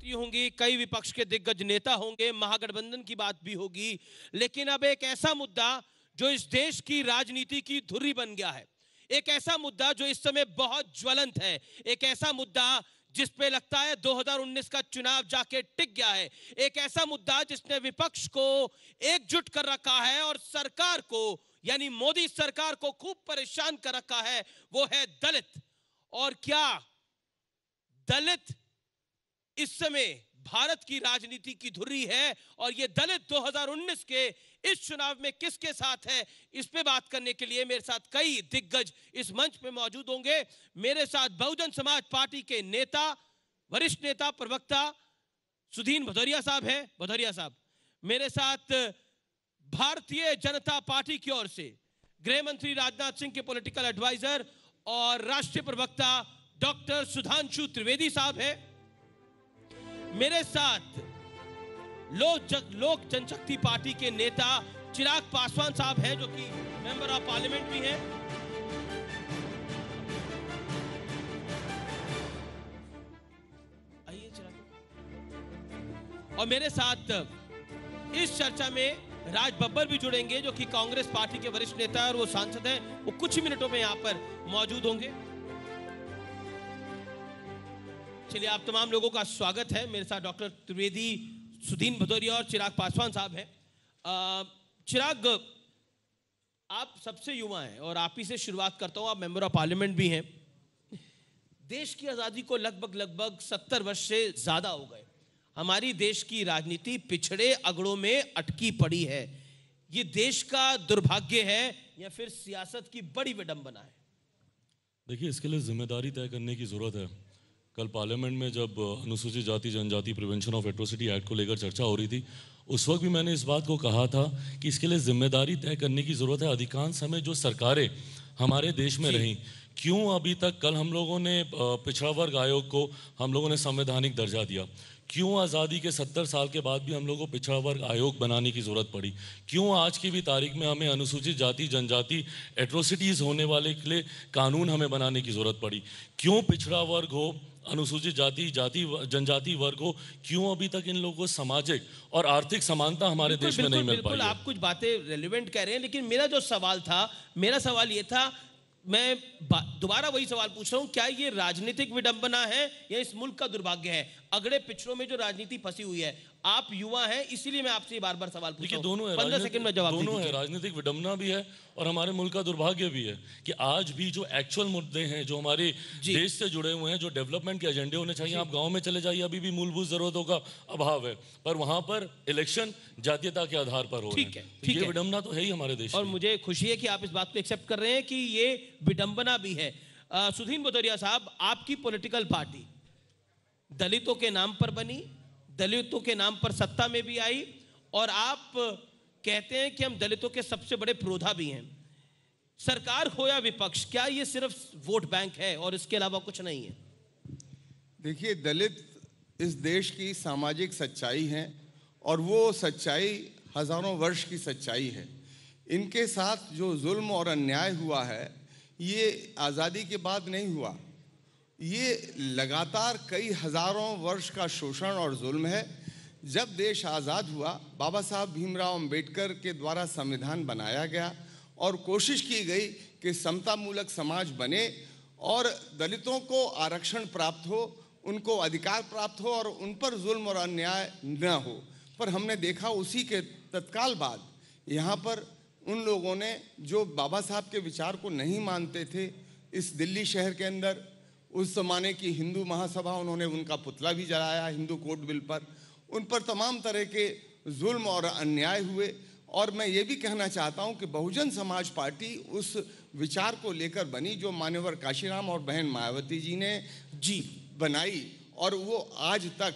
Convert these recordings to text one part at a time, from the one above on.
प्रधानमंत्री होंगी, कई विपक्ष के दिग्गज नेता होंगे, महागठबंधन की बात भी होगी, लेकिन अब एक ऐसा मुद्दा जो इस देश की राजनीति की धुर्री बन गया है, एक ऐसा मुद्दा जो इस समय बहुत ज्वलंत है, एक ऐसा मुद्दा जिस पे लगता है 2019 का चुनाव जाके टिक गया है, एक ऐसा मुद्दा जिसने विपक्ष को एकजुट कर रखा है और सरकार को यानी मोदी सरकार को खूब परेशान कर रखा है, वो है दलित। और क्या दलित इस समय भारत की राजनीति की धुर्री है और ये दलित 2019 के इस चुनाव में किसके साथ है, इस पे बात करने के लिए मेरे साथ कई दिग्गज इस मंच पे मौजूद होंगे। मेरे साथ बहुजन समाज पार्टी के नेता, वरिष्ठ नेता, प्रवक्ता सुधीन भदौरिया साहब हैं। भदौरिया साहब, मेरे साथ भारतीय जनता पार्टी की ओर से गृह मंत्री राजनाथ सिंह के पॉलिटिकल एडवाइजर और राष्ट्रीय प्रवक्ता डॉक्टर सुधांशु त्रिवेदी साहब हैं। मेरे साथ लोक जनशक्ति पार्टी के नेता चिराग पासवान साहब हैं, जो कि मेंबर ऑफ पार्लियामेंट भी हैं। आइए चिराग। और मेरे साथ इस चर्चा में राज बब्बर भी जुड़ेंगे, जो कि कांग्रेस पार्टी के वरिष्ठ नेता और वो सांसद हैं, वो कुछ ही मिनटों में यहां पर मौजूद होंगे। चलिए, आप तमाम लोगों का स्वागत है। मेरे साथ डॉक्टर त्रिवेदी, सुधीन भदौरिया और चिराग पासवान साहब हैं। चिराग, आप सबसे युवा हैं और आप ही से शुरुआत करता हूं। आप मेंबर ऑफ पार्लियामेंट भी हैं। देश की आज़ादी को लगभग 70 वर्ष से ज़्यादा हो गए। हमारी देश की राजनीति पिछड़े अगड़ों में अटकी पड़ी है। ये देश का दुर्भाग्य है या फिर सियासत की बड़ी विडंबना है? देखिए, इसके लिए जिम्मेदारी तय करने की ज़रूरत है। कल पार्लियामेंट में जब अनुसूचित जाति जनजाति प्रिवेंशन ऑफ एट्रोसिटी एक्ट को लेकर चर्चा हो रही थी, उस वक्त भी मैंने इस बात को कहा था कि इसके लिए जिम्मेदारी तय करने की ज़रूरत है। अधिकांश समय जो सरकारें हमारे देश में रहीं, क्यों अभी तक, कल हम लोगों ने पिछड़ा वर्ग आयोग को हम लोगों ने संवैधानिक दर्जा दिया, क्यों आज़ादी के 70 साल के बाद भी हम लोगों को पिछड़ा वर्ग आयोग बनाने की ज़रूरत पड़ी, क्यों आज की भी तारीख में हमें अनुसूचित जाति जनजाति एट्रोसिटीज़ होने वाले के लिए कानून हमें बनाने की ज़रूरत पड़ी, क्यों पिछड़ा वर्ग हो, अनुसूचित जाति जनजाति वर्ग हो, क्यों अभी तक इन लोगों को सामाजिक और आर्थिक समानता हमारे देश में नहीं मिल पाई है। आप कुछ बातें रेलेवेंट कह रहे हैं, लेकिन मेरा जो सवाल था, मेरा सवाल ये था, मैं दोबारा वही सवाल पूछ रहा हूं, क्या ये राजनीतिक विडंबना है या इस मुल्क का दुर्भाग्य है? अगड़े पिछड़ों में जो राजनीति फंसी हुई है, आप युवा हैं इसीलिए मैं आपसे बार बार सवाल पूछ रहा हूं। दोनों है, 15 सेकंड में जवाब दोनों है। राजनीतिक विडंबना भी है और हमारे मुल्क का दुर्भाग्य भी है कि आज भी जो एक्चुअल मुद्दे हैं, जो हमारे देश से जुड़े हुए हैं, जो डेवलपमेंट के एजेंडे होने चाहिए, आप गाँव में चले जाइए, अभी भी मूलभूत जरूरतों का अभाव है, पर वहां पर इलेक्शन जातीयता के आधार पर हो रहे हैं। ये विडंबना तो है ही हमारे देश और मुझे खुशी है कि आप इस बात को एक्सेप्ट कर रहे हैं कि ये विडंबना भी है। सुधीन भदौरिया साहब, आपकी पॉलिटिकल पार्टी दलितों के नाम पर बनी, दलितों के नाम पर सत्ता में भी आई, और आप कहते हैं कि हम दलितों के सबसे बड़े प्रोधा भी हैं। सरकार हो या विपक्ष, क्या ये सिर्फ वोट बैंक है और इसके अलावा कुछ नहीं है? देखिए, दलित इस देश की सामाजिक सच्चाई है और वो सच्चाई हजारों वर्ष की सच्चाई है। इनके साथ जो जुल्म और अन्याय हुआ है, ये आज़ादी के बाद नहीं हुआ, ये लगातार कई हजारों वर्ष का शोषण और जुल्म है। जब देश आज़ाद हुआ, बाबा साहब भीमराव अंबेडकर के द्वारा संविधान बनाया गया और कोशिश की गई कि समतामूलक समाज बने और दलितों को आरक्षण प्राप्त हो, उनको अधिकार प्राप्त हो और उन पर जुल्म और अन्याय न हो। पर हमने देखा उसी के तत्काल बाद यहाँ पर उन लोगों ने जो बाबा साहब के विचार को नहीं मानते थे, इस दिल्ली शहर के अंदर उस ज़माने की हिंदू महासभा, उन्होंने उनका पुतला भी जलाया हिंदू कोड बिल पर। उन पर तमाम तरह के जुल्म और अन्याय हुए। और मैं ये भी कहना चाहता हूँ कि बहुजन समाज पार्टी उस विचार को लेकर बनी जो मान्यवर काशीराम और बहन मायावती जी ने बनाई, और वो आज तक,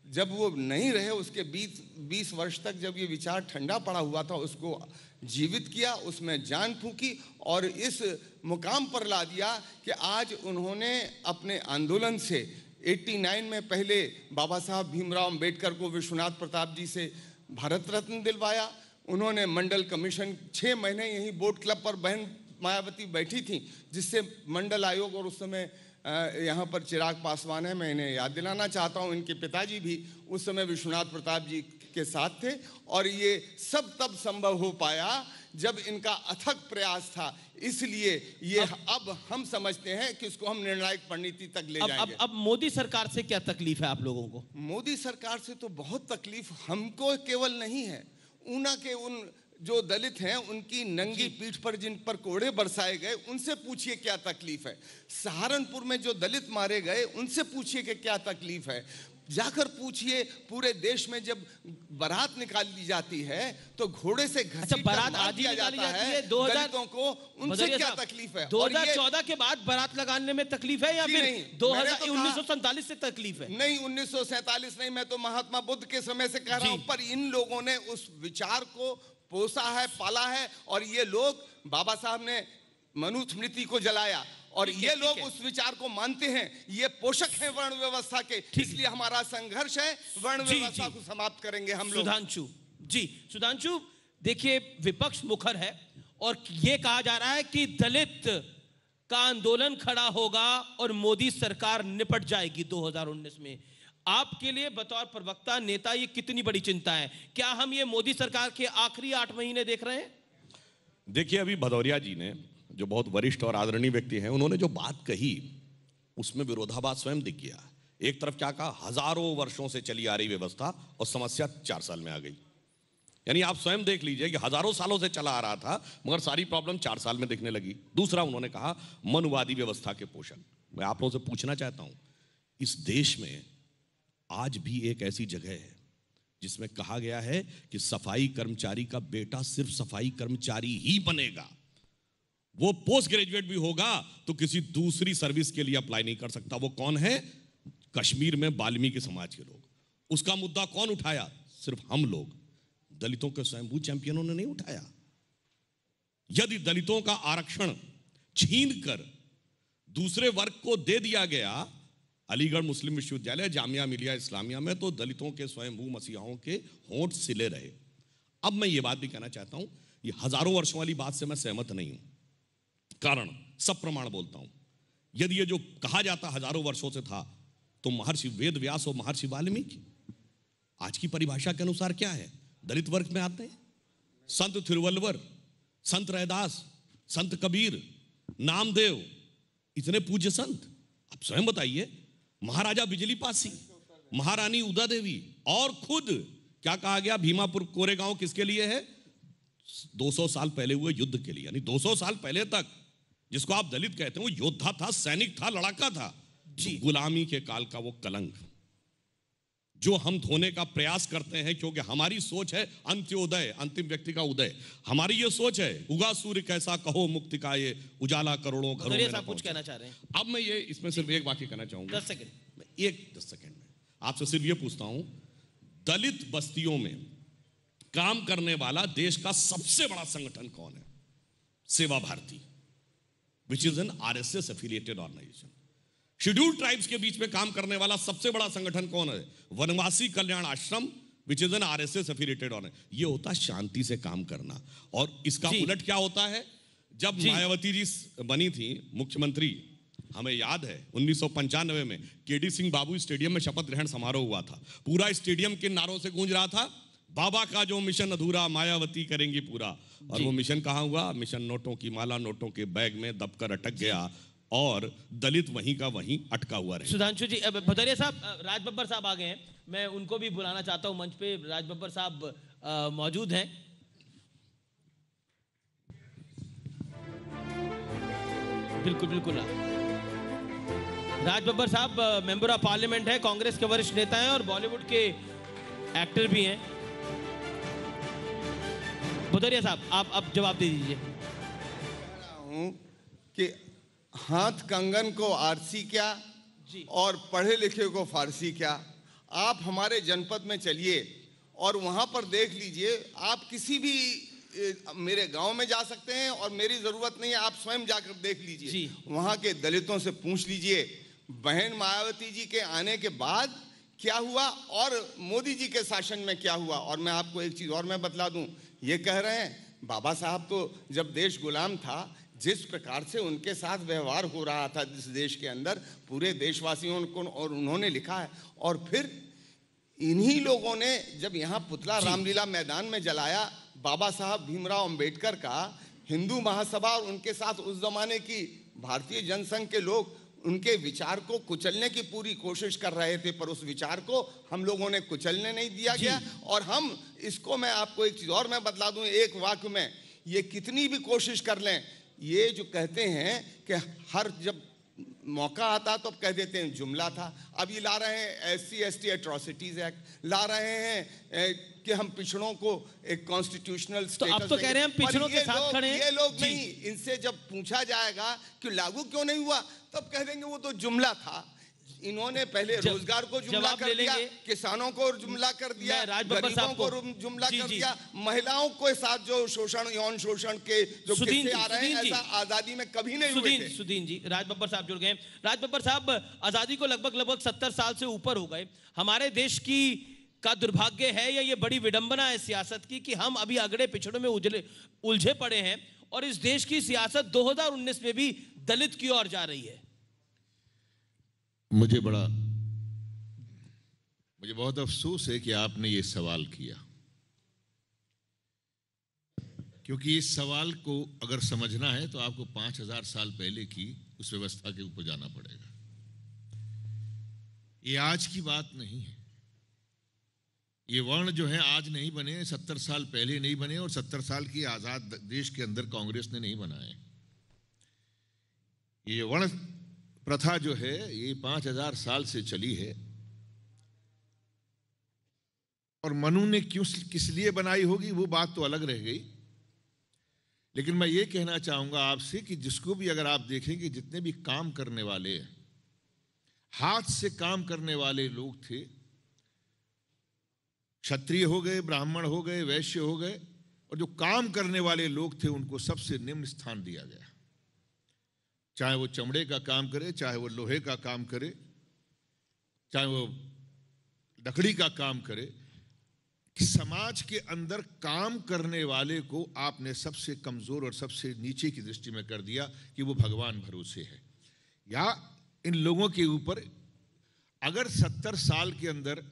जब वो नहीं रहे उसके 20 वर्ष तक, जब ये विचार ठंडा पड़ा हुआ था, उसको जीवित किया, उसमें जान फूंकी और इस मुकाम पर ला दिया कि आज उन्होंने अपने आंदोलन से 89 में पहले बाबा साहब भीमराव अंबेडकर को विश्वनाथ प्रताप जी से भारत रत्न दिलवाया। उन्होंने मंडल कमीशन, 6 महीने यहीं बोट क्लब पर बहन मायावती बैठी थी, जिससे मंडल आयोग और उस समय यहाँ पर चिराग पासवान है, मैं इन्हें याद दिलाना चाहता हूँ, इनके पिताजी भी उस समय विश्वनाथ प्रताप जी के साथ थे। और ये सब तब संभव हो पाया जब इनका अथक प्रयास था। इसलिए ये अब हम समझते हैं कि इसको हम निर्णायक परिणति तक ले जाएंगे। अब मोदी सरकार से क्या तकलीफ है आप लोगों को? मोदी सरकार से तो बहुत तकलीफ हमको केवल नहीं है, ऊना के उन जो दलित हैं उनकी नंगी पीठ पर जिन पर कोड़े बरसाए गए उनसे पूछिए क्या तकलीफ है। सहारनपुर में जो दलित मारे गए उनसे पूछिए कि क्या तकलीफ है। जाकर पूछिए पूरे देश में जब बारात निकाली जाती है तो घोड़े से घसीट बारात मार आज ही दिया निकाली जाता जाती है है 2000 दलितों को, उनसे क्या तकलीफ है? 2014 के बाद बारात लगाने में तकलीफ है या फिर 1947 से तकलीफ है? नहीं, 1947 नहीं, मैं तो महात्मा बुद्ध के समय से कह रहा हूं। पर इन लोगों ने उस विचार को पोसा है, पाला है, और ये लोग, बाबा साहब ने मनुस्मृति को जलाया और ये लोग उस विचार को मानते हैं। ये पोषक हैं वर्ण व्यवस्था के, इसलिए हमारा संघर्ष है, वर्ण व्यवस्था को समाप्त करेंगे हम लोग। सुधांशु, देखिए विपक्ष मुखर है और ये कहा जा रहा है कि दलित का आंदोलन खड़ा होगा और मोदी सरकार निपट जाएगी 2019 में। आपके लिए बतौर प्रवक्ता नेता ये कितनी बड़ी चिंता है? क्या हम ये मोदी सरकार के आखिरी 8 महीने देख रहे हैं? देखिए, अभी भदौरिया जी ने, जो बहुत वरिष्ठ और आदरणीय व्यक्ति हैं, उन्होंने जो बात कही उसमें विरोधाभास स्वयं दिख गया। एक तरफ क्या कहा, हजारों वर्षों से चली आ रही व्यवस्था और समस्या 4 साल में आ गई। यानी आप स्वयं देख लीजिए कि हजारों सालों से चला आ रहा था मगर सारी प्रॉब्लम 4 साल में दिखने लगी। दूसरा उन्होंने कहा मनुवादी व्यवस्था के पोषक। मैं आप लोगों से पूछना चाहता हूं, इस देश में आज भी एक ऐसी जगह है जिसमें कहा गया है कि सफाई कर्मचारी का बेटा सिर्फ सफाई कर्मचारी ही बनेगा, वो पोस्ट ग्रेजुएट भी होगा तो किसी दूसरी सर्विस के लिए अप्लाई नहीं कर सकता। वो कौन है? कश्मीर में वाल्मीकि समाज के लोग। उसका मुद्दा कौन उठाया? सिर्फ हम लोग, दलितों के स्वयंभू चैंपियनों ने नहीं उठाया। यदि दलितों का आरक्षण छीनकर दूसरे वर्ग को दे दिया गया अलीगढ़ मुस्लिम विश्वविद्यालय, जामिया मिलिया इस्लामिया में, तो दलितों के स्वयंभू मसीहाओं के होंठ सिले रहे। अब मैं ये बात भी कहना चाहता हूं, ये हजारों वर्षों वाली बात से मैं सहमत नहीं हूं। कारण सब प्रमाण बोलता हूं। यदि ये जो कहा जाता हजारों वर्षों से था, तो महर्षि वेद व्यास और महर्षि वाल्मीकि आज की परिभाषा के अनुसार क्या है? दलित वर्ग में आते हैं। संत थिरुवल्लुवर, संत रैदास, संत कबीर, नामदेव, इतने पूज्य संत। आप स्वयं बताइए, महाराजा बिजली पासी, महारानी उदा देवी, और खुद क्या कहा गया, भीमापुर कोरेगांव किसके लिए है? 200 साल पहले हुए युद्ध के लिए। यानी 200 साल पहले तक जिसको आप दलित कहते हैं वो योद्धा था, सैनिक था, लड़ाका था। गुलामी के काल का वो कलंक जो हम धोने का प्रयास करते हैं, क्योंकि हमारी सोच है अंत्योदय, अंतिम व्यक्ति का उदय। हमारी ये सोच है उगा सूर्य कैसा कहो मुक्ति का ये उजाला करोड़ों घरों में। कुछ कहना चाह रहे हैं? अब मैं ये इसमें सिर्फ एक वाक्य कहना चाहूंगा। 10 सेकंड। 10 सेकंड में आपसे सिर्फ ये पूछता हूं, दलित बस्तियों में काम करने वाला देश का सबसे बड़ा संगठन कौन है? Seva Bharati, which is an RSS affiliated organization. Schedule tribes के बीच में काम करने वाला सबसे बड़ा संगठन कौन है? Vanvasi Kalyan Ashram, which is an RSS affiliated organization. ये होता है शांति से काम करना। और इसका उलट क्या होता है? जब मायावती जी बनी थी मुख्यमंत्री, हमें याद है 1995 में KD सिंह बाबू स्टेडियम में शपथ ग्रहण समारोह हुआ था। पूरा स्टेडियम किन नारों से गूंज रहा था? बाबा का जो मिशन अधूरा मायावती करेंगी पूरा। और वो मिशन कहां हुआ? मिशन नोटों की माला नोटों के बैग में दबकर अटक गया और दलित वहीं का वहीं अटका हुआ रहे। सुधांशु जी, भदौरिया साहब, राज बब्बर साहब आ गए हैं, मैं उनको भी बुलाना चाहता हूं मंच पे। राज बब्बर साहब मौजूद हैं। बिल्कुल बिल्कुल। राज बब्बर साहब मेंबर ऑफ पार्लियामेंट है, कांग्रेस के वरिष्ठ नेता हैं और बॉलीवुड के एक्टर भी हैं। भदौरिया साहब, आप अब जवाब दे दीजिए। हूं कि हाथ कंगन को आरसी क्या और पढ़े लिखे को फारसी क्या। आप हमारे जनपद में चलिए और वहां पर देख लीजिए। आप किसी भी मेरे गांव में जा सकते हैं और मेरी जरूरत नहीं है, आप स्वयं जाकर देख लीजिए। वहां के दलितों से पूछ लीजिए बहन मायावती जी के आने के बाद क्या हुआ और मोदी जी के शासन में क्या हुआ। और मैं आपको एक चीज और मैं बतला दूं, ये कह रहे हैं बाबा साहब तो जब देश गुलाम था, जिस प्रकार से उनके साथ व्यवहार हो रहा था इस देश के अंदर, पूरे देशवासियों को, और उन्होंने लिखा है। और फिर इन्हीं लोगों ने जब यहाँ पुतला रामलीला मैदान में जलाया बाबा साहब भीमराव अंबेडकर का, हिंदू महासभा और उनके साथ उस जमाने की भारतीय जनसंघ के लोग उनके विचार को कुचलने की पूरी कोशिश कर रहे थे, पर उस विचार को हम लोगों ने कुचलने नहीं दिया गया। और हम इसको, मैं आपको एक चीज और मैं बतला दूं एक वाक्य में, ये कितनी भी कोशिश कर लें, ये जो कहते हैं कि हर जब मौका आता तो कह देते हैं जुमला था, अब ये ला रहे हैं SC/ST एट्रोसिटीज एक्ट, ला रहे हैं कि हम पिछड़ों को एक कॉन्स्टिट्यूशनल स्टेटस, अब तो कह रहे हैं हम पिछड़ों के साथ खड़े हैं। ये लोग नहीं, इनसे जब पूछा जाएगा कि लागू क्यों नहीं हुआ, तब कह देंगे वो तो जुमला था। इन्होंने पहले रोजगार को जुमला कर दिया, किसानों को जुमला कर दिया, गरीबों को जुमला कर दिया, महिलाओं के साथ जो शोषण, यौन शोषण के जो किस्से आ रहे हैं, ऐसा आजादी में कभी नहीं हुए थे। सुदीन जी, राज बब्बर साहब जुड़ गए। राज बब्बर साहब, आजादी को लगभग 70 साल से ऊपर हो गए। हमारे देश की का दुर्भाग्य है या ये बड़ी विडंबना है सियासत की कि हम अभी अगड़े पिछड़ों में उलझे पड़े हैं, और इस देश की सियासत 2019 में भी दलित की ओर जा रही है। मुझे बहुत अफसोस है कि आपने ये सवाल किया, क्योंकि इस सवाल को अगर समझना है तो आपको 5000 साल पहले की उस व्यवस्था के ऊपर जाना पड़ेगा। ये आज की बात नहीं है। ये वर्ण जो है आज नहीं बने, 70 साल पहले नहीं बने, और 70 साल की आजाद देश के अंदर कांग्रेस ने नहीं बनाए। ये वर्ण प्रथा जो है ये 5000 साल से चली है, और मनु ने किस लिए बनाई होगी वो बात तो अलग रह गई। लेकिन मैं ये कहना चाहूंगा आपसे कि जिसको भी अगर आप देखेंगे, जितने भी काम करने वाले, हाथ से काम करने वाले लोग थे, क्षत्रिय हो गए, ब्राह्मण हो गए, वैश्य हो गए, और जो काम करने वाले लोग थे उनको सबसे निम्न स्थान दिया गया। चाहे वो चमड़े का काम करे, चाहे वो लोहे का काम करे, चाहे वो लकड़ी का काम करे, कि समाज के अंदर काम करने वाले को आपने सबसे कमजोर और सबसे नीचे की दृष्टि में कर दिया कि वो भगवान भरोसे है। या इन लोगों के ऊपर अगर 70 साल के अंदर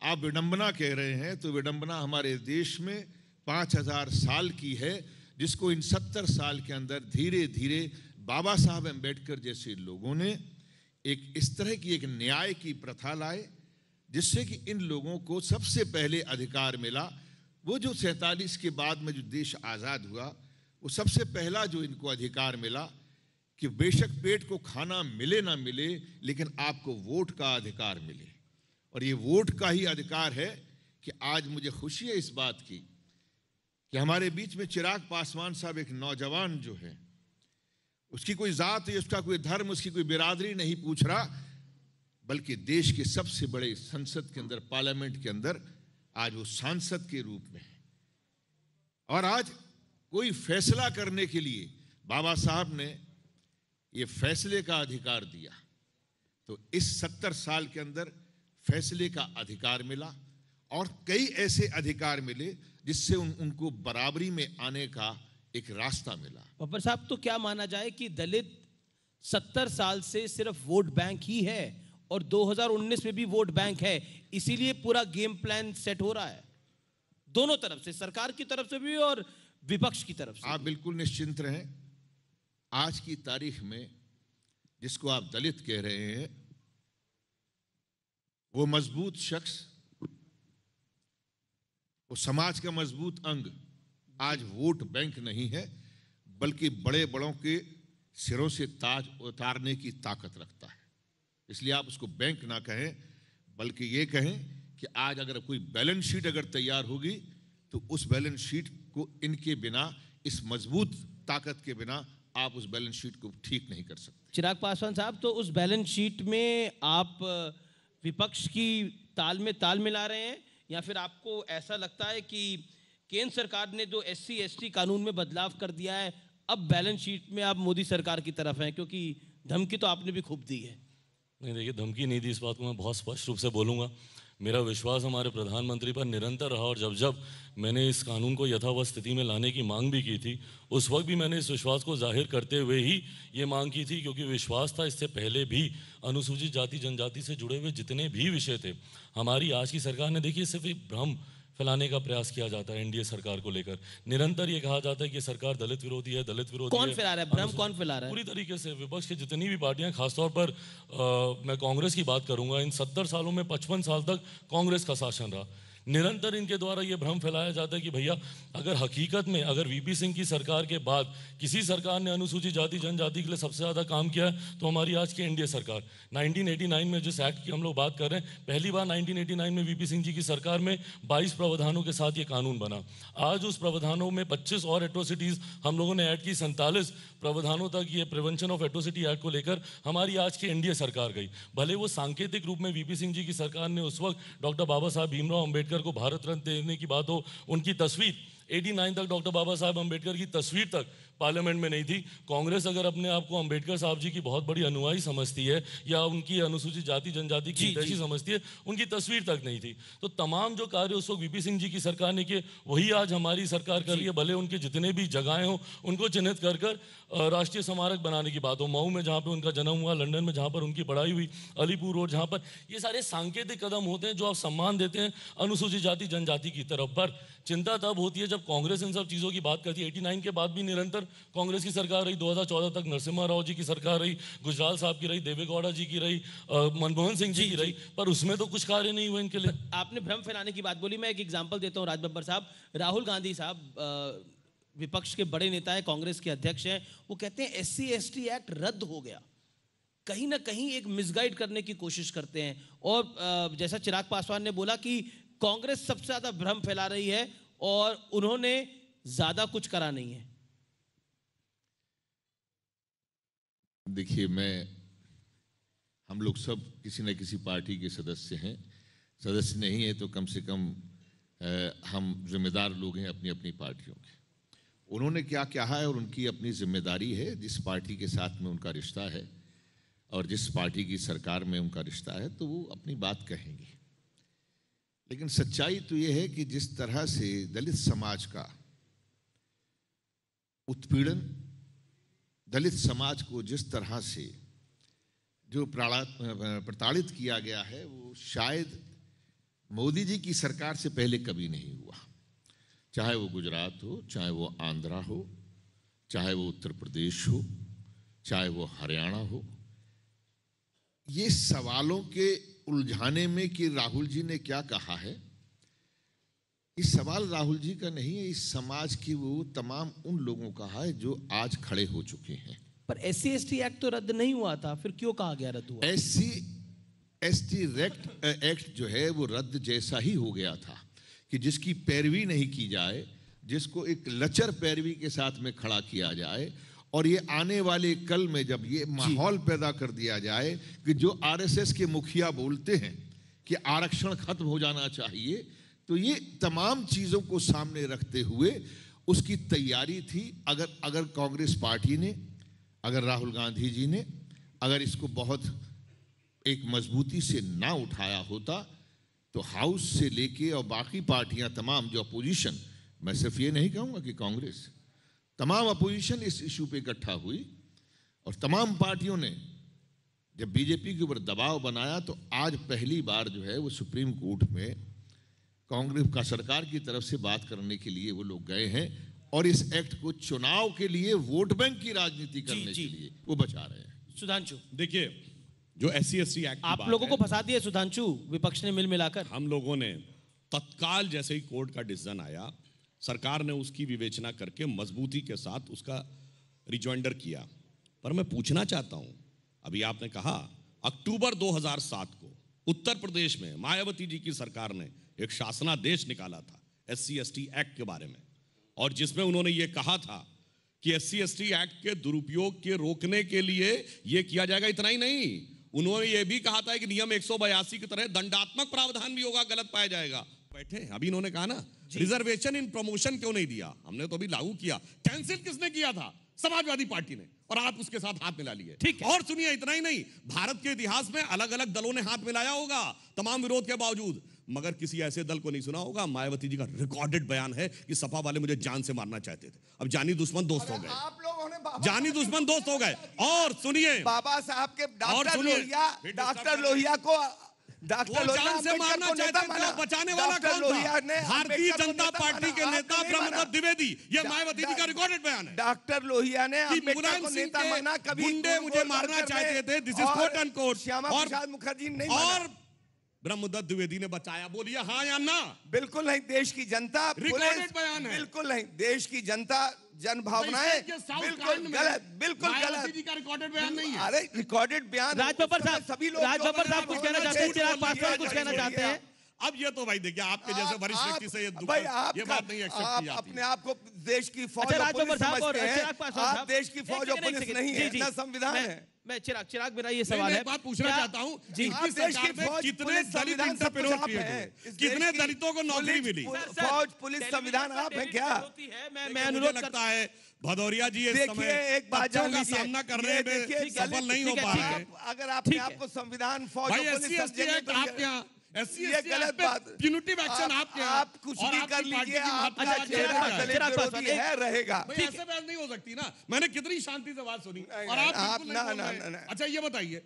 आप विडंबना कह रहे हैं, तो विडंबना हमारे देश में 5000 साल की है, जिसको इन 70 साल के अंदर धीरे धीरे बाबा साहब अम्बेडकर जैसे लोगों ने एक इस तरह की एक न्याय की प्रथा लाए, जिससे कि इन लोगों को सबसे पहले अधिकार मिला। वो जो 47 के बाद में जो देश आज़ाद हुआ, वो सबसे पहला जो इनको अधिकार मिला कि बेशक पेट को खाना मिले ना मिले, लेकिन आपको वोट का अधिकार मिले। और ये वोट का ही अधिकार है कि आज मुझे खुशी है इस बात की कि हमारे बीच में चिराग पासवान साहब, एक नौजवान जो है, उसकी कोई जात, उसका कोई धर्म, उसकी कोई बिरादरी नहीं पूछ रहा, बल्कि देश के सबसे बड़े संसद के अंदर, पार्लियामेंट के अंदर आज वो सांसद के रूप में है। और आज कोई फैसला करने के लिए बाबा साहब ने ये फैसले का अधिकार दिया। तो इस 70 साल के अंदर फैसले का अधिकार मिला, और कई ऐसे अधिकार मिले जिससे उनको बराबरी में आने का एक रास्ता मिला। बब्बर साहब, तो क्या माना जाए कि दलित 70 साल से सिर्फ वोट बैंक ही है, और 2019 में भी वोट बैंक है, इसीलिए पूरा गेम प्लान सेट हो रहा है दोनों तरफ से, सरकार की तरफ से भी और विपक्ष की तरफ से? आप बिल्कुल निश्चिंत रहें, आज की तारीख में जिसको आप दलित कह रहे हैं, वो मजबूत शख्स, वो समाज का मजबूत अंग आज वोट बैंक नहीं है, बल्कि बड़े बड़ों के सिरों से ताज उतारने की ताकत रखता है। इसलिए आप उसको बैंक ना कहें, बल्कि ये कहें कि आज अगर कोई बैलेंस शीट अगर तैयार होगी, तो उस बैलेंस शीट को इनके बिना, इस मजबूत ताकत के बिना आप उस बैलेंस शीट को ठीक नहीं कर सकते। चिराग पासवान साहब, तो उस बैलेंस शीट में आप विपक्ष की ताल में ताल मिला रहे हैं, या फिर आपको ऐसा लगता है कि केंद्र सरकार ने जो SC/ST कानून में बदलाव कर दिया है, अब बैलेंस शीट में आप मोदी सरकार की तरफ हैं? क्योंकि धमकी तो आपने भी खूब दी है। नहीं, देखिए, धमकी नहीं दी, इस बात को मैं बहुत स्पष्ट रूप से बोलूँगा। मेरा विश्वास हमारे प्रधानमंत्री पर निरंतर रहा और जब जब मैंने इस कानून को यथावत स्थिति में लाने की मांग भी की थी, उस वक्त भी मैंने इस विश्वास को जाहिर करते हुए ही ये मांग की थी, क्योंकि विश्वास था इससे पहले भी अनुसूचित जाति जनजाति से जुड़े हुए जितने भी विषय थे, हमारी आज की सरकार ने, देखिए, सिर्फ एक भ्रम फैलाने का प्रयास किया जाता है एनडीए सरकार को लेकर। निरंतर ये कहा जाता है कि सरकार दलित विरोधी है, दलित विरोधी है। कौन फैला रहा है भ्रम? कौन फैला रहा है? पूरी तरीके से विपक्ष की जितनी भी पार्टियां, खासतौर पर मैं कांग्रेस की बात करूंगा, इन 70 सालों में 55 साल तक कांग्रेस का शासन रहा। निरंतर इनके द्वारा ये भ्रम फैलाया जाता है कि भैया अगर हकीकत में अगर वीपी सिंह की सरकार के बाद किसी सरकार ने अनुसूचित जाति जनजाति के लिए सबसे ज़्यादा काम किया है तो हमारी आज की एनडीए सरकार। 1989 में जिस एक्ट की हम लोग बात कर रहे हैं, पहली बार 1989 में वीपी सिंह जी की सरकार में 22 प्रावधानों के साथ ये कानून बना। आज उस प्रावधानों में 25 और एट्रोसिटीज़ हम लोगों ने ऐड की, 47 प्रावधानों तक ये प्रिवेंशन ऑफ एट्रोसिटी एक्ट को लेकर हमारी आज की एनडीए सरकार गई। भले वो सांकेतिक रूप में वीपी सिंह जी की सरकार ने उस वक्त डॉक्टर बाबा साहब भीमराव अम्बेडकर को भारत रत्न देने की बात हो, उनकी तस्वीर 89 तक डॉक्टर बाबा साहब अम्बेडकर की तस्वीर तक पार्लियामेंट में नहीं थी। कांग्रेस अगर अपने आप को अम्बेडकर साहब जी की बहुत बड़ी अनुयायी समझती है या उनकी अनुसूचित जाति जनजाति की हितैषी समझती है, उनकी तस्वीर तक नहीं थी। तो तमाम जो कार्य उस वक्त वीपी सिंह जी की सरकार ने किए वही आज हमारी सरकार कर रही है। भले उनके जितने भी जगहें हो उनको चिन्हित कर कर राष्ट्रीय स्मारक बनाने की बात हो, मऊ में जहाँ पे उनका जन्म हुआ, लंदन में जहाँ पर उनकी पढ़ाई हुई, अलीपुर रोड जहाँ पर, ये सारे सांकेतिक कदम होते हैं जो आप सम्मान देते हैं अनुसूचित जाति जनजाति की तरफ। पर चिंता तब होती है जब कांग्रेस इन सब चीज़ों की बात करती है। 89 के बाद भी निरंतर कांग्रेस की सरकार रही, 2014 तक नरसिम्हा राव जी की सरकार रही, गुजराल साहब की रही, देवेगौड़ा जी की रही, मनमोहन सिंह जी की रही, पर उसमें तो कुछ कार्य नहीं हुए इनके लिए। आपने भ्रम फैलाने की बात बोली, मैं एक एग्जांपल देता हूं। राज बब्बर साहब, राहुल गांधी साहब विपक्ष के बड़े नेता है, कांग्रेस के अध्यक्ष हैं, वो कहते हैं SC ST एक्ट रद्द हो गया। कहीं ना कहीं एक मिसगाइड करने की कोशिश करते हैं। और जैसा चिराग पासवान ने बोला कि कांग्रेस सबसे ज्यादा भ्रम फैला रही है और उन्होंने ज्यादा कुछ करा नहीं है। देखिए, हम लोग सब किसी न किसी पार्टी के सदस्य हैं। सदस्य नहीं है तो कम से कम हम जिम्मेदार लोग हैं अपनी अपनी पार्टियों के। उन्होंने क्या कहा है और उनकी अपनी जिम्मेदारी है, जिस पार्टी के साथ में उनका रिश्ता है और जिस पार्टी की सरकार में उनका रिश्ता है तो वो अपनी बात कहेंगे। लेकिन सच्चाई तो ये है कि जिस तरह से दलित समाज का उत्पीड़न, दलित समाज को जिस तरह से जो प्रताड़ित किया गया है, वो शायद मोदी जी की सरकार से पहले कभी नहीं हुआ। चाहे वो गुजरात हो, चाहे वो आंध्रा हो, चाहे वो उत्तर प्रदेश हो, चाहे वो हरियाणा हो। ये सवालों के उलझाने में कि राहुल जी ने क्या कहा है, ये सवाल राहुल जी का नहीं है, इस समाज की वो तमाम उन लोगों का है जो आज खड़े हो चुके हैं। पर SC ST एक्ट तो रद्द नहीं हुआ था, फिर क्यों कहा गया रद्द हुआ? SC ST एक्ट जो है वो रद्द जैसा ही हो गया था कि जिसकी पैरवी नहीं की जाए, जिसको एक लचर पैरवी के साथ में खड़ा किया जाए, और ये आने वाले कल में जब ये माहौल पैदा कर दिया जाए कि जो RSS के मुखिया बोलते हैं कि आरक्षण खत्म हो जाना चाहिए, तो ये तमाम चीज़ों को सामने रखते हुए उसकी तैयारी थी। अगर कांग्रेस पार्टी ने, अगर राहुल गांधी जी ने अगर इसको बहुत एक मजबूती से ना उठाया होता तो हाउस से लेके और बाकी पार्टियां तमाम जो अपोजिशन, मैं सिर्फ ये नहीं कहूँगा कि कांग्रेस, तमाम अपोजिशन इस इशू पे इकट्ठा हुई और तमाम पार्टियों ने जब बीजेपी के ऊपर दबाव बनाया तो आज पहली बार जो है वो सुप्रीम कोर्ट में कांग्रेस का सरकार की तरफ से बात करने के लिए वो लोग गए हैं और इस एक्ट को चुनाव के लिए वोट बैंक की राजनीति करने के लिए वो बचा रहे हैं। सुधांशु, देखिए, जो SC ST एक्ट आप लोगों को फंसा दिया सुधांशु विपक्ष ने मिल मिलाकर। हम लोगों ने तत्काल जैसे ही कोर्ट का डिसीजन आया, सरकार ने उसकी विवेचना करके मजबूती के साथ उसका रिजॉइंडर किया। पर मैं पूछना चाहता हूं, अभी आपने कहा अक्टूबर 2007 को उत्तर प्रदेश में मायावती जी की सरकार ने एक शासनादेश निकाला था SC ST एक्ट के बारे में, और जिसमें उन्होंने ये कहा था कि SC ST एक्ट के दुरुपयोग के रोकने के लिए ये किया जाएगा। इतना ही नहीं, उन्होंने ये भी कहा था कि नियम 182 की तरह दंडात्मक प्रावधान भी होगा, गलत पाया जाएगा। बैठे अभी इन्होंने कहा ना, रिजर्वेशन इन प्रमोशन क्यों नहीं दिया, हमने तो अभी लागू किया। कैंसिल किसने किया था? समाजवादी पार्टी ने, और आप उसके साथ हाथ मिला लिए। ठीक है। और सुनिए, इतना ही नहीं, भारत के इतिहास में अलग अलग दलों ने हाथ मिलाया होगा तमाम विरोध के बावजूद, मगर किसी ऐसे दल को नहीं सुना होगा, मायावती जी का रिकॉर्डेड बयान है कि सपा वाले मुझे जान से मारना चाहते थे, अब जानी दुश्मन दोस्त हो गए। आप लोगों ने जानी दुश्मन दोस्त हो गए। और सुनिए, बाबा साहब के डॉक्टर लोहिया को जान से मारना चाहते थे, बचाने वाला कौन था? भारतीय जनता पार्टी के नेता ब्रह्मदत्त द्विवेदी। ये मायावती जी का रिकॉर्डेड बयान है। डॉक्टर लोहिया ने अम्बेडकर को नेता माना, कभी गुंडे मुझे मारना चाहते थे, this is quote end quote. Shyama Prasad Mukherjee नहीं और ब्रह्मदत्त द्विवेदी ने बचाया, बोलिए हाँ या ना? बिल्कुल नहीं। देश की जनता, रिकॉर्डेड बयान है। बिल्कुल नहीं। देश की जनता, जन भावनाएं, बिल्कुल गलत, बिल्कुल गलत। जी का रिकॉर्डेड बयान नहीं है। अरे रिकॉर्डेड बयान राजबब्बर साहब, सभी लोग, राजबब्बर साहब कुछ कहना चाहते हैं, चिराग पासवान कुछ कहना चाहते हैं। अब ये तो भाई देखिए, आपके जैसे वरिष्ठ व्यक्ति से ये बात नहीं एक्सेप्ट की जाती। अपने आप को देश की फौज अच्छा, और राजबब्बर पुलिस साहब और समझते हैं। चिराग पासवान आप साहब, देश की फौज और पुलिस नहीं है, ना संविधान है। मैं चिराग मेरा ये सवाल है, एक बात पूछना चाहता हूँ, जी, आप देश की फौज, कितने पुलिस, दलित संविधान सब कुछ इंटरप्रेन्योर आप क्रिएट हैं। हुए? इस कितने देश की दलितों को नौकरी मिली? फौज, पुलिस, संविधान आप हैं क्या? मैं अनुरोध लगता है भदौरिया जी इस देखिए, समय एक बात बच्चों जान का लीजिए, सामना करने में सफल नहीं हो पा रहे। अगर आपने आपको संविधान, फौज और भाई पुलिस SC ST एक्ट आपके यहाँ, SC ये ST गलत एक्ट पे बात। प्यूनिटिव एक्शन आपके यहाँ, आप कुछ और भी आपकी कर पार्टी लीजिए, की आप महात्मा चिराग गांधी पासवान, विरोधी है, रहेगा। भाई ऐसे बात नहीं हो सकती ना। मैंने कितनी शांति से बात सुनी और आप बिल्कुल नहीं बोल रहे। ना। अच्छा ये बताइए,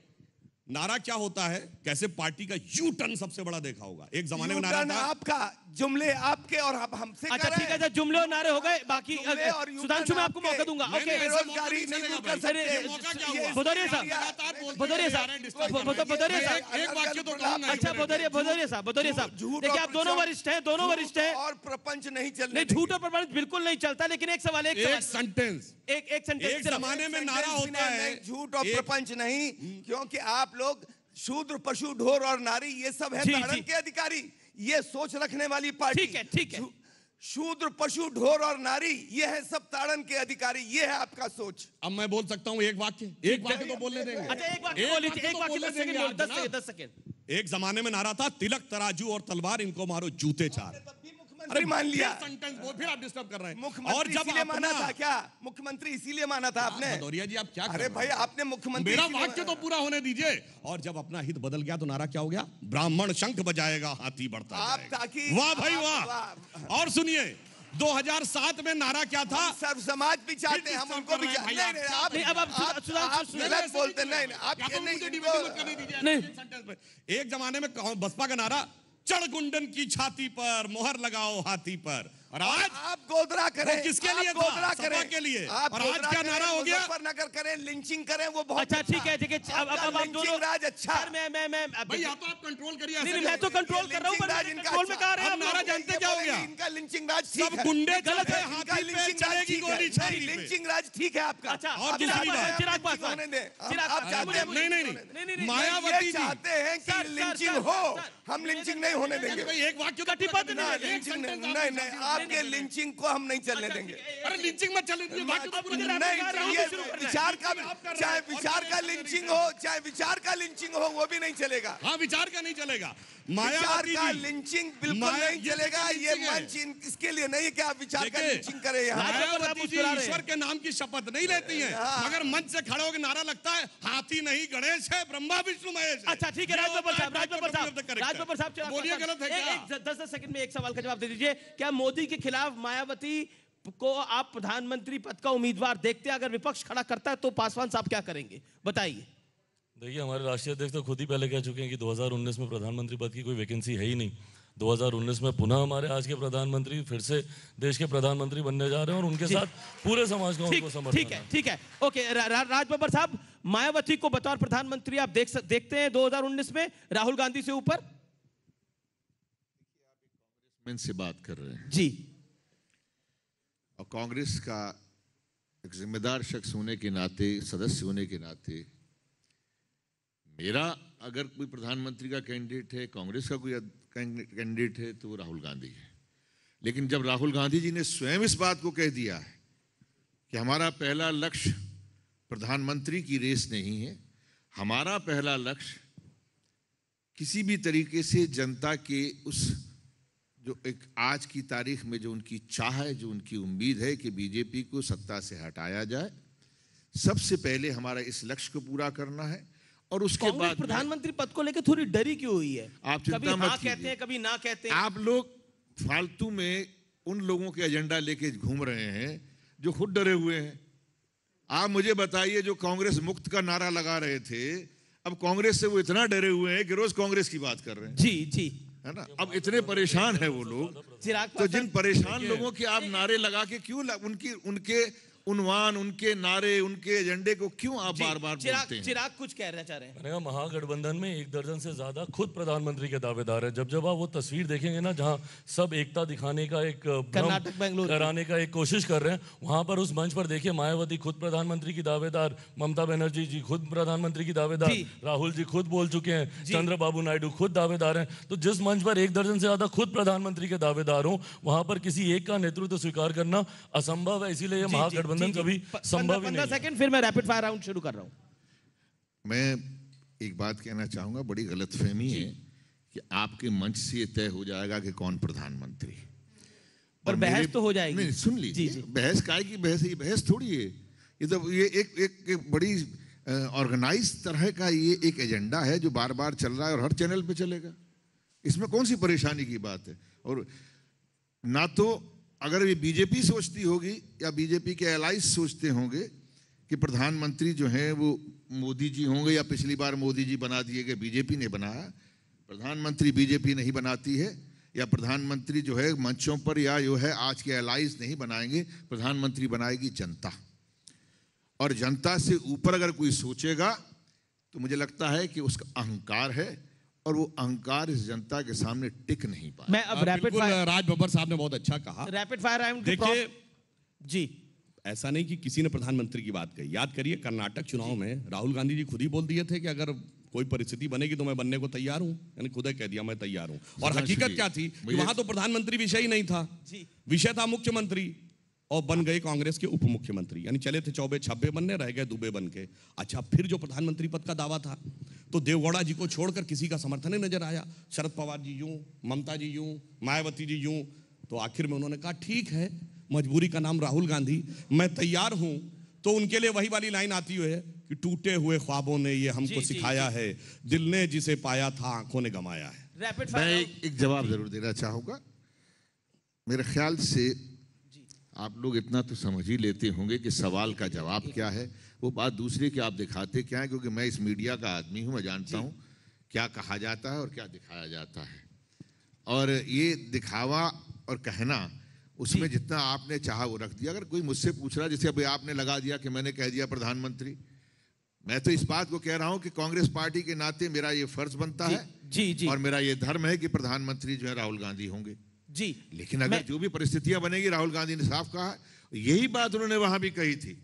नारा क्या होता है? कैसे पार्टी का यू टर्न सबसे बड़ा देखा होगा? एक जमाने में नारा था आपका, जुमले आपके और आप हमसे अच्छा ठीक है, जुमले और नारे हो गए, बाकी जुमले और यू सुधांशु में टर्न आपको मौका दूंगा। नहीं, ओके, नहीं, बेरोजगारी नहीं दूर कर सकते। मौका क्या हुआ? भदौरिया साहब, लगातार बोलते भदौरिया जा साहब, रहे हैं, disturb कर रहे हैं। भदौरिया साहब, एक वाक्य तो कहूंगा। अच्छा भदौरिया साहब, देखिए आप दोनों वरिष्ठ हैं, और प्रपंच नहीं चलने नहीं, झूठ और प्रमाणित बिल्कुल नहीं चलता, लेकिन एक सवाल, एक सेंटेंस, एक सेंटेंस एक जमाने में नारा होता है झूठ और प्रपंच नहीं, क्योंकि आप लोग शूद्र, पशु, ढोर और नारी, ये सब है जी, ताड़न जी। के अधिकारी। ये सोच रखने वाली पार्टी, ठीक है। शूद्र, पशु, ढोर और नारी, ये है सब ताड़न के अधिकारी। ये है आपका सोच। अब मैं बोल सकता हूँ एक वाक्य तो बोलने देंगे। अच्छा एक वाक्य बोल लीजिए, एक वाक्य 10 सेकंड। एक जमाने में नारा था, तिलक, तराजू और तलवार, इनको मारो जूते चार। अरे मान लिया, सेंटेंस बोल, फिर आप डिस्टर्ब कर रहे हैं। मुख्यमंत्री इसीलिए माना था क्या? मुख्यमंत्री इसीलिए माना था आपने? भदौरिया जी आप क्या कर अरे रहे हैं? भाई आपने मुख्यमंत्री, मेरा वाक्य तो पूरा होने दीजिए। और जब अपना हित बदल गया तो नारा क्या हो गया? ब्राह्मण शंख बजाएगा, हाथी बढ़ता आप जाएगा। ताकि वाह भाई वाह। और सुनिए, 2007 में नारा क्या था? सर्व समाज भी चाहते हैं, हम उनको भी चाहते हैं। नहीं, अब आप गलत बोलते नहीं, आप नहीं, एक जमाने में बसपा का नारा, चढ़ गुंडन की छाती पर, मोहर लगाओ हाथी पर। और आज आप गोदरा करें, किसके लिए था? गोदरा सपा करें के लिए। आप और आज क्या नारा हो गया? मुजफ्फरनगर करें, लिंचिंग करें, वो बहुत अच्छा ठीक है। अब आप दोनों राज अच्छा। सर मैं भाई या तो आप कंट्रोल करिए। नहीं, मैं तो कंट्रोल कर रहा हूँ, पर कंट्रोल में कहा रहे हैं आप नारा लोग। जानते क्या हो गया? इनका लिंचिंग राज सब ठीक है। गुंडे गलत है, हाथी पे चलेगी गोली छाती पे। लिंचिंग राज ठीक है आपका। अच्छा, और दूसरी बात, चिराग पासवान, होने दें। चिराग आप चाहते हैं नहीं, मायावती ये जी चाहते हैं कि लिंचिंग हो, हम लिंचिंग नहीं होने देंगे। एक वाक्य तो कटिबद्ध पूरा नहीं, करना है। एक लिंचिंग sentence नहीं, आप नहीं, पूरा आपके करना है। लिंचिंग को हम नहीं चलने देंगे। अरे लिंचिंग मत चलने दीजिए, वाक्य तो पूरा नहीं, करना है। ये विचार का, चाहे विचार का लिंचिंग हो, चाहे विचार का लिंचिंग हो, वो भी नहीं चलेगा। हाँ, विचार का नहीं चलेगा। विचार मायावती का जी, लिंचिंग बिल्कुल नहीं चलेगा। ये मंच इसके लिए नहीं है कि आप विचार का लिंचिंग करें यहाँ। मायावती जी ईश्वर के नाम की शपथ नहीं लेती हैं, मगर मंच से खड़े होकर नारा लगता है, हाथी नहीं गणेश है, ब्रह्मा विष्णु महेश है। अच्छा ठीक है, राजबब्बर साहब, बोलिए, गलत है क्या? 10 सेकंड में एक सवाल का जवाब दे दीजिए। क्या मोदी के खिलाफ मायावती को आप प्रधानमंत्री पद का उम्मीदवार देखते हैं? अगर विपक्ष खड़ा करता है तो पासवान साहब क्या करेंगे, बताइए। देखिए, हमारे राष्ट्रीय अध्यक्ष तो खुद ही पहले कह चुके हैं कि 2019 में प्रधानमंत्री पद की कोई वैकेंसी है ही नहीं। 2019 में पुनः हमारे आज के प्रधानमंत्री फिर से देश के प्रधानमंत्री बनने जा रहे हैं और उनके साथ पूरे समाज का उनको समर्थन है। ठीक है, ओके। राजबब्बर साहब, मायावती को बतौर प्रधानमंत्री आप देखते हैं 2019 में राहुल गांधी से ऊपर? से बात कर रहे हैं जी, और कांग्रेस का एक जिम्मेदार शख्स होने के नाते, सदस्य होने के नाते, मेरा अगर कोई प्रधानमंत्री का कैंडिडेट है, कांग्रेस का कोई कैंडिडेट है, तो वो राहुल गांधी है। लेकिन जब राहुल गांधी जी ने स्वयं इस बात को कह दिया है कि हमारा पहला लक्ष्य प्रधानमंत्री की रेस नहीं है, हमारा पहला लक्ष्य किसी भी तरीके से जनता के उस जो एक आज की तारीख में जो उनकी चाह है, जो उनकी उम्मीद है कि बीजेपी को सत्ता से हटाया जाए, सबसे पहले हमारा इस लक्ष्य को पूरा करना है। और उसके कांग्रेस बाद प्रधानमंत्री पद को लेकर थोड़ी डरी क्यों हुई है? आप चिंता कभी मत हाँ कीजिए। कहते हैं, कभी ना कहते हैं। आप लोग फालतू में उन लोगों के एजेंडा लेके घूम रहे हैं जो खुद डरे हुए हैं। आप मुझे बताइए, जो कांग्रेस मुक्त का नारा लगा रहे थे, अब कांग्रेस से वो इतना डरे हुए हैं कि रोज कांग्रेस की बात कर रहे हैं, जी जी, है ना। अब इतने परेशान है वो लोग, चिराग तो पासवान जिन परेशान लोगों के आप नारे लगा के क्यों उनके उन्वान, उनके नारे, उनके एजेंडे को क्यों आप बार बार बोलते हैं? चिराग कुछ कहना चाह रहे हैं। मैंने कहा महागठबंधन में 1 दर्जन से ज्यादा खुद प्रधानमंत्री के दावेदार है। जब जब आप वो तस्वीर देखेंगे ना, जहां सब एकता दिखाने का एक कर्नाटक, बेंगलुरु कराने का एक कोशिश कर रहे हैं, वहां पर उस मंच पर देखिए मायावती खुद प्रधानमंत्री की दावेदार, ममता बनर्जी जी खुद प्रधानमंत्री की दावेदार, राहुल जी खुद बोल चुके हैं, चंद्रबाबू नायडू खुद दावेदार हैं। तो जिस मंच पर 1 दर्जन से ज्यादा खुद प्रधानमंत्री के दावेदार हो, वहां पर किसी एक का नेतृत्व स्वीकार करना असंभव है। इसीलिए ये महागठबंधन कभी संभव ही 15 नहीं। सेकंड, फिर मैं रैपिड फायर राउंड शुरू कर रहा हूं। मैं एक बात कहना चाहूंगा, बड़ी गलतफहमी है कि आपके मंच से ये तय हो जाएगा कि कौन प्रधानमंत्री। और बहस तो हो जाएगी। नहीं, सुन लीजिए, बहस काय की बहस है? ये बहस थोड़ी है, ये तो ये एक बड़ी ऑर्गेनाइज तरह का ये एक एजेंडा है जो बार बार चल रहा है और हर चैनल पे चलेगा। इसमें कौन सी परेशानी की बात है? और ना तो अगर ये बीजेपी सोचती होगी या बीजेपी के एलाइज सोचते होंगे कि प्रधानमंत्री जो हैं वो मोदी जी होंगे, या पिछली बार मोदी जी बना दिए गए, बीजेपी ने बनाया। प्रधानमंत्री बीजेपी नहीं बनाती है, या प्रधानमंत्री जो है मंचों पर या जो है आज के एलाइज नहीं बनाएंगे, प्रधानमंत्री बनाएगी जनता। और जनता से ऊपर अगर कोई सोचेगा तो मुझे लगता है कि उसका अहंकार है, और वो अहंकार इस जनता के सामने टिक नहीं पाए। मैं अब रैपिड फायर, राज बब्बर साहब ने बहुत अच्छा कहा। रैपिड फायर राउंड देखिए, जी, ऐसा नहीं कि किसी ने प्रधानमंत्री की बात कही। याद करिए कर्नाटक चुनाव में राहुल गांधी जी खुद ही बोल दिए थे कि अगर कोई परिस्थिति बनेगी तो मैं बनने को तैयार हूं, यानी खुद ही कह दिया मैं तैयार हूं। और हकीकत क्या थी कि वहां तो प्रधानमंत्री विषय ही नहीं था, विषय था मुख्यमंत्री, और बन गए कांग्रेस के उप मुख्यमंत्री। यानी चले थे चौबे छब्बे बनने, रह गए दुबे बन के। अच्छा, फिर जो प्रधानमंत्री पद का दावा था तो देवगौड़ा जी को छोड़कर किसी का समर्थन नहीं नजर आया। शरद पवार जी यूं, ममता जी यूं, मायावती जी यूं। तो आखिर में उन्होंने कहा ठीक है, मजबूरी का नाम राहुल गांधी, मैं तैयार हूं। तो उनके लिए वही वाली लाइन आती है कि टूटे हुए ख्वाबों ने ये हमको सिखाया है, दिल ने जिसे पाया था आंखों ने गंवाया है। रैपिड मैं फायर एक जवाब जरूर देना चाहूंगा। मेरे ख्याल से आप लोग इतना तो समझ ही लेते होंगे कि सवाल का जवाब क्या है। वो बात दूसरी कि आप दिखाते क्या है, क्योंकि मैं इस मीडिया का आदमी हूं, मैं जानता हूं क्या कहा जाता है और क्या दिखाया जाता है। और ये दिखावा और कहना, उसमें जितना आपने चाहा वो रख दिया। अगर कोई मुझसे पूछ रहा, जैसे अभी आपने लगा दिया कि मैंने कह दिया प्रधानमंत्री, मैं तो इस बात को कह रहा हूं कि कांग्रेस पार्टी के नाते मेरा ये फर्ज बनता है जी जी, और मेरा ये धर्म है कि प्रधानमंत्री जो है राहुल गांधी होंगे जी। लेकिन अगर जो भी परिस्थितियां बनेगी, राहुल गांधी ने साफ कहा है, यही बात उन्होंने वहां भी कही थी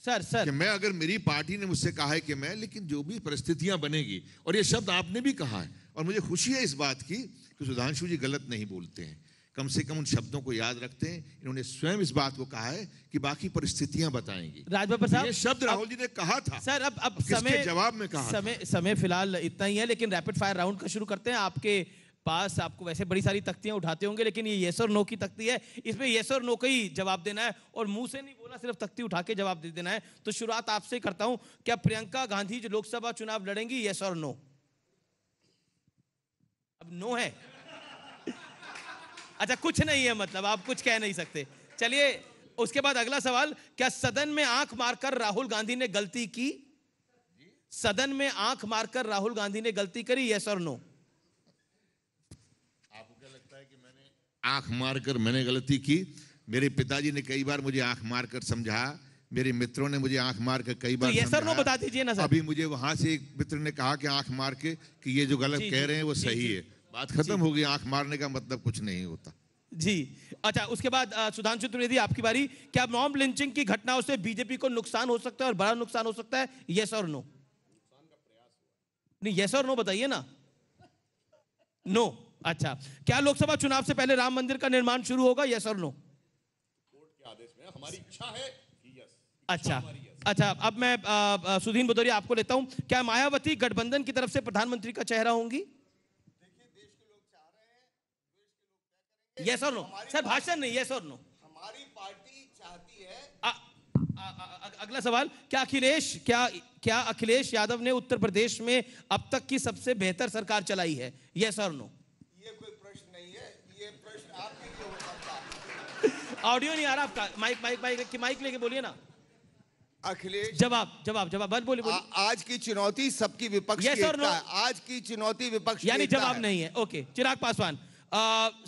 सर कि मैं, अगर मेरी पार्टी ने मुझसे कहा है कि मैं, लेकिन जो भी परिस्थितियां बनेगी, और ये शब्द आपने भी कहा है, और मुझे खुशी है इस बात की कि सुधांशु जी गलत नहीं बोलते हैं, कम से कम उन शब्दों को याद रखते हैं। इन्होंने स्वयं इस बात को कहा है कि बाकी परिस्थितियां बताएंगी। राजबब्बर साहब, ये शब्द राहुल जी ने कहा था सर, अब किसके समय जवाब में कहा समय फिलहाल इतना ही है, लेकिन रैपिड फायर राउंड का शुरू करते हैं। आपके पास, आपको वैसे बड़ी सारी तख्तियां उठाते होंगे, लेकिन ये येस और नो की तख्ती है, इसमें येस और नो का ही जवाब देना है, और मुंह से नहीं बोला, सिर्फ तख्ती उठा के जवाब दे देना है। तो शुरुआत आपसे करता हूं, क्या प्रियंका गांधी जो लोकसभा चुनाव लड़ेंगी, येस और नो? अब नो है, अच्छा कुछ नहीं है, मतलब आप कुछ कह नहीं सकते। चलिए, उसके बाद अगला सवाल, क्या सदन में आंख मारकर राहुल गांधी ने गलती की? सदन में आंख मारकर राहुल गांधी ने गलती करी, येस और नो? आपको क्या लगता है कि मैंने आंख मारकर मैंने गलती की? मेरे पिताजी ने कई बार मुझे आंख मारकर समझाया, मेरे मित्रों ने मुझे आंख मारकर कई बार येस और नो बता दीजिए ना सर। अभी मुझे वहां से एक मित्र ने कहा कि आंख मार के कि ये जो गलत कह रहे हैं वो सही है। बात खत्म हो गई। आंख मारने का मतलब कुछ नहीं होता जी। अच्छा, उसके बाद सुधांशु त्रिवेदी, आपकी बारी। क्या मॉब लिंचिंग की घटनाओं से बीजेपी को नुकसान हो सकता है, और बड़ा नुकसान हो सकता है, येस और नो? नहीं, येस और नो बताइए ना। नो। अच्छा, क्या लोकसभा चुनाव से पहले राम मंदिर का निर्माण शुरू होगा, येस और नो? कोर्ट के आदेश में हमारी इच्छा है कि यस। अच्छा अच्छा, अब मैं सुधीन भदौरिया आपको लेता हूं। क्या मायावती गठबंधन की तरफ से प्रधानमंत्री का चेहरा होंगी? यस और नो? सर भाषण नहीं, यस और नो। हमारी पार्टी चाहती है, अगला सवाल, क्या अखिलेश यादव ने उत्तर प्रदेश में अब तक की सबसे बेहतर सरकार चलाई है? यस और नो? ये कोई प्रश्न नहीं है, ये प्रश्न आपके लिए हो सकता है। ऑडियो नहीं आ रहा आपका, माइक लेके बोलिए ना। अखिलेश, जवाब बोलिए। आज की चुनौती सबकी विपक्ष Yes की or no? एकता है। आज की चुनौती विपक्ष की यानी एकता जवाब है। नहीं है। ओके, चिराग पासवान,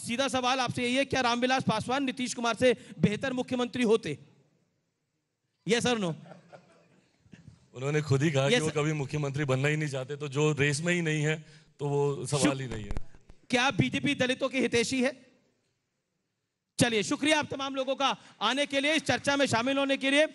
सीधा सवाल आपसे यही है, क्या रामविलास पासवान नीतीश कुमार से बेहतर मुख्यमंत्री होते? यस और नो? उन्होंने खुद ही कहा कि Yes, वो कभी मुख्यमंत्री बनना ही नहीं चाहते, तो जो रेस में ही नहीं है तो वो सवाल ही नहीं है। क्या बीजेपी दलितों की हितैषी है? चलिए, शुक्रिया आप तमाम लोगों का आने के लिए, इस चर्चा में शामिल होने के लिए।